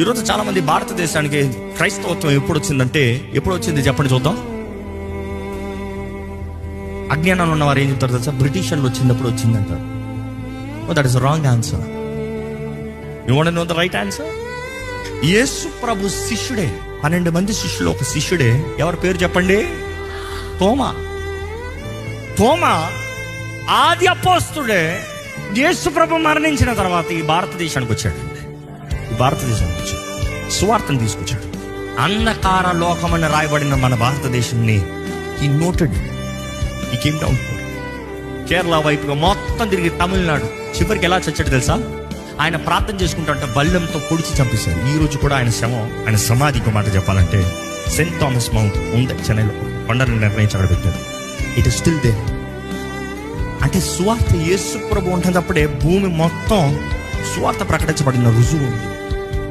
ఈరోజు చాలా మంది భారతదేశానికి క్రైస్తవత్వం ఎప్పుడు వచ్చింది చెప్పండి చూద్దాం. అజ్ఞానంలో ఉన్నవారు ఏం చెప్తారు తెలుసా? బ్రిటిషర్లు వచ్చినప్పుడు వచ్చిందంటారు. That is wrong answer. You want to know the right answer? Yesu ప్రభు శిష్యుడే, 12 మంది శిష్యులు ఒక శిష్యుడే. ఎవరి పేరు చెప్పండి? తోమా ఆది అపోస్తుడే. యేసు ప్రభు మరణించిన తర్వాత ఈ భారతదేశానికి వచ్చాడు. సువార్తను తీసుకొచ్చాడు. అంధకార లోకమని రాయబడిన మన భారతదేశాన్ని ఈ నోటెడ్, ఈ కేమ్ డౌన్ కేరళ వైపుగా మొత్తం తిరిగి తమిళనాడు, చివరికి ఎలా చచ్చాడు తెలుసా? ఆయన ప్రార్థన చేసుకుంటే బల్లెంతో పొడిచి చంపేశారు. ఈ రోజు కూడా ఆయన సమాధికి మాట చెప్పాలంటే సెయింట్ థామస్ మౌంట్ ఉంది చెన్నైలో, కొండలను నిర్ణయించి పెట్టారు. It is still they. అంటే సువార్త యేసు ప్రభు ఉంటున్నప్పుడే భూమి మొత్తం సువార్త ప్రకటించబడిన రుజువు ఉంది.